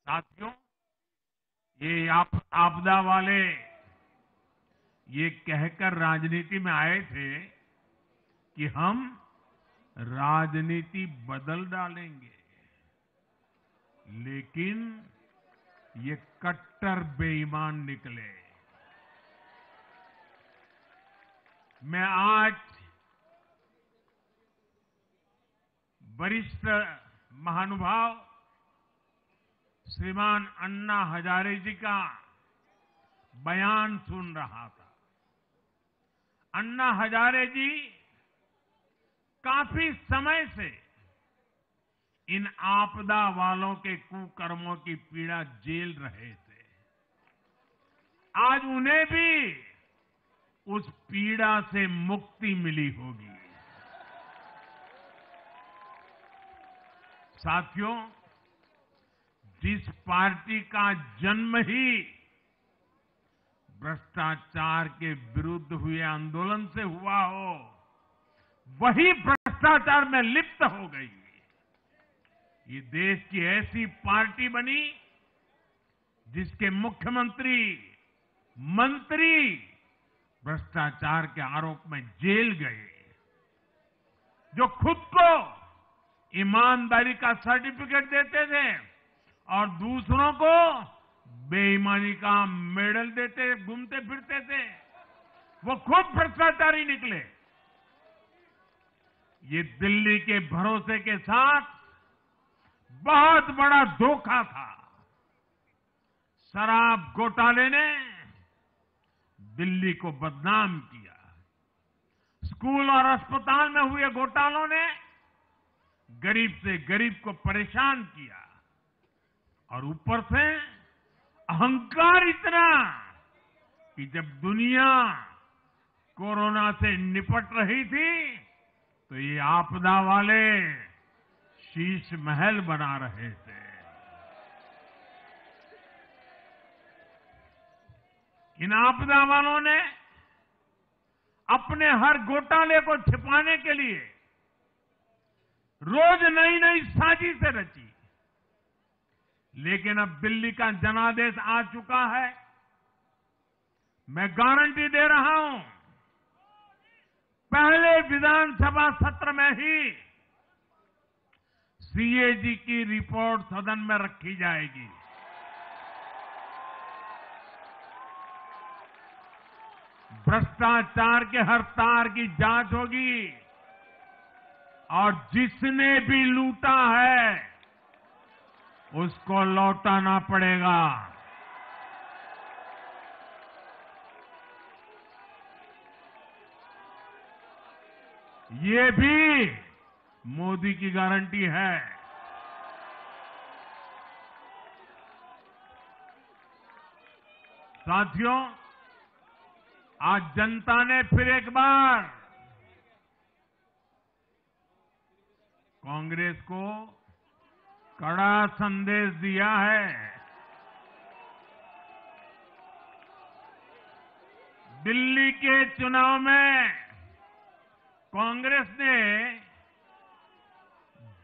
साथियों, ये आपदा वाले ये कहकर राजनीति में आए थे कि हम राजनीति बदल डालेंगे, लेकिन ये कट्टर बेईमान निकले। मैं आज वरिष्ठ महानुभाव श्रीमान अन्ना हजारे जी का बयान सुन रहा था। अन्ना हजारे जी काफी समय से इन आपदा वालों के कुकर्मों की पीड़ा झेल रहे थे। आज उन्हें भी उस पीड़ा से मुक्ति मिली होगी। साथियों, जिस पार्टी का जन्म ही भ्रष्टाचार के विरुद्ध हुए आंदोलन से हुआ हो, वही भ्रष्टाचार में लिप्त हो गई। ये देश की ऐसी पार्टी बनी जिसके मुख्यमंत्री, मंत्री भ्रष्टाचार के आरोप में जेल गए, जो खुद को ईमानदारी का सर्टिफिकेट देते थे और दूसरों को बेईमानी का मेडल देते घूमते फिरते थे, वो खुद भ्रष्टाचारी निकले। ये दिल्ली के भरोसे के साथ बहुत बड़ा धोखा था। शराब घोटाले ने दिल्ली को बदनाम किया। स्कूल और अस्पताल में हुए घोटालों ने गरीब से गरीब को परेशान किया, और ऊपर से अहंकार इतना कि जब दुनिया कोरोना से निपट रही थी तो ये आपदा वाले शीश महल बना रहे थे। इन आपदा वालों ने अपने हर घोटाले को छिपाने के लिए रोज नई नई साजिशें रची। लेकिन अब दिल्ली का जनादेश आ चुका है। मैं गारंटी दे रहा हूं, पहले विधानसभा सत्र में ही सीएजी की रिपोर्ट सदन में रखी जाएगी। भ्रष्टाचार के हर तार की जांच होगी, और जिसने भी लूटा है उसको लौटाना पड़ेगा। ये भी मोदी की गारंटी है। साथियों, आज जनता ने फिर एक बार कांग्रेस को कड़ा संदेश दिया है। दिल्ली के चुनाव में कांग्रेस ने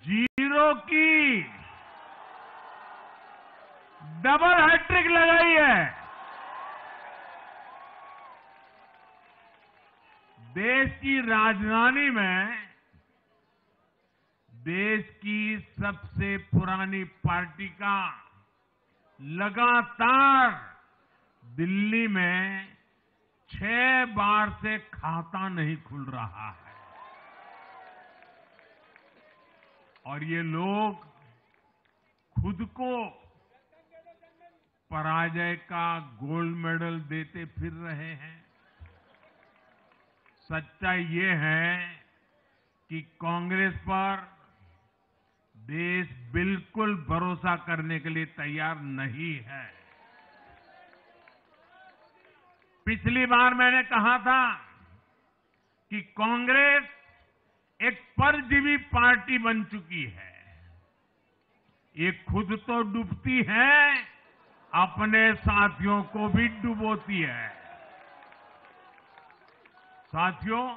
जीरो की डबल हैट्रिक लगाई है। देश की राजधानी में देश की सबसे पुरानी पार्टी का लगातार दिल्ली में 6 बार से खाता नहीं खुल रहा है, और ये लोग खुद को पराजय का गोल्ड मेडल देते फिर रहे हैं। सच्चाई ये है कि कांग्रेस पर देश बिल्कुल भरोसा करने के लिए तैयार नहीं है। पिछली बार मैंने कहा था कि कांग्रेस एक परजीवी पार्टी बन चुकी है। ये खुद तो डूबती है, अपने साथियों को भी डुबोती है। साथियों,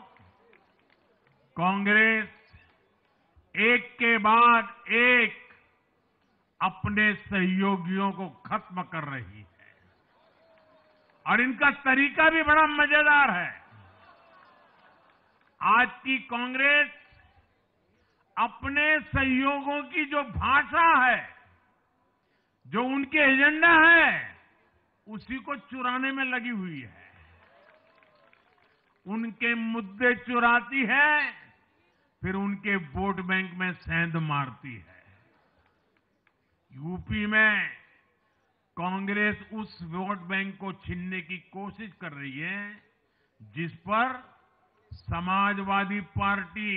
कांग्रेस एक के बाद एक अपने सहयोगियों को खत्म कर रही है और इनका तरीका भी बड़ा मजेदार है। आज की कांग्रेस अपने सहयोगियों की जो भाषा है, जो उनके एजेंडा है, उसी को चुराने में लगी हुई है। उनके मुद्दे चुराती है, फिर उनके वोट बैंक में सेंध मारती है। यूपी में कांग्रेस उस वोट बैंक को छीनने की कोशिश कर रही है जिस पर समाजवादी पार्टी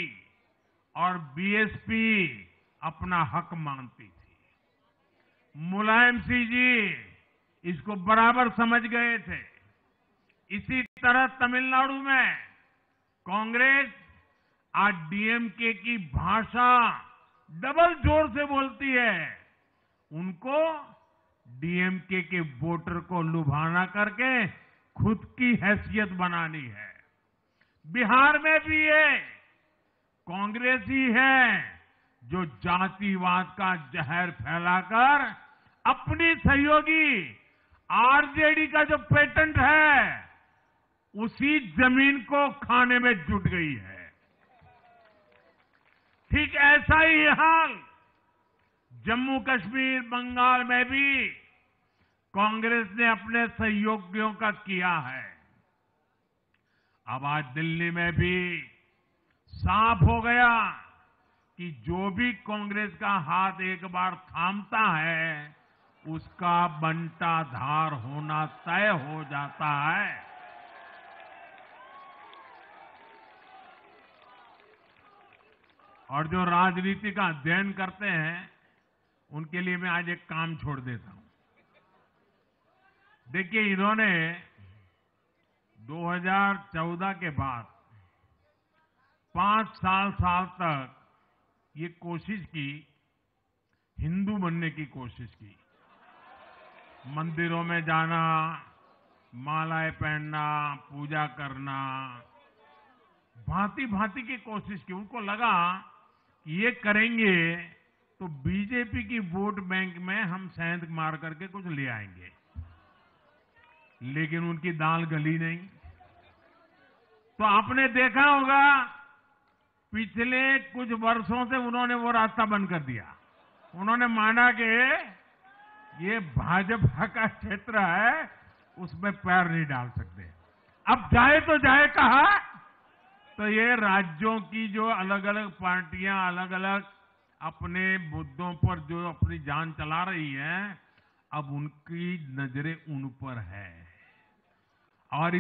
और बीएसपी अपना हक मानती थी। मुलायम सिंह जी इसको बराबर समझ गए थे। इसी तरह तमिलनाडु में कांग्रेस आज डीएमके की भाषा डबल जोर से बोलती है। उनको डीएमके के वोटर को लुभाना करके खुद की हैसियत बनानी है। बिहार में भी ये कांग्रेस ही है जो जातिवाद का जहर फैलाकर अपनी सहयोगी आरजेडी का जो पेटेंट है उसी जमीन को खाने में जुट गई है। ठीक ऐसा ही हाल जम्मू कश्मीर, बंगाल में भी कांग्रेस ने अपने सहयोगियों का किया है। अब आज दिल्ली में भी साफ हो गया कि जो भी कांग्रेस का हाथ एक बार थामता है उसका बंटाधार होना तय हो जाता है। और जो राजनीति का अध्ययन करते हैं उनके लिए मैं आज एक काम छोड़ देता हूं। देखिए, इन्होंने 2014 के बाद 5 साल तक ये कोशिश की, हिंदू बनने की कोशिश की। मंदिरों में जाना, मालाएं पहनना, पूजा करना, भांति भांति की कोशिश की। उनको लगा कि ये करेंगे तो बीजेपी की वोट बैंक में हम सेंध मार करके कुछ ले आएंगे, लेकिन उनकी दाल गली नहीं। तो आपने देखा होगा पिछले कुछ वर्षों से उन्होंने वो रास्ता बंद कर दिया। उन्होंने माना कि ये भाजपा का क्षेत्र है, उसमें पैर नहीं डाल सकते। अब जाए तो जाए कहा, तो ये राज्यों की जो अलग अलग पार्टियां अलग अलग अपने मुद्दों पर जो अपनी जान चला रही हैं, अब उनकी नजरें उन पर है। और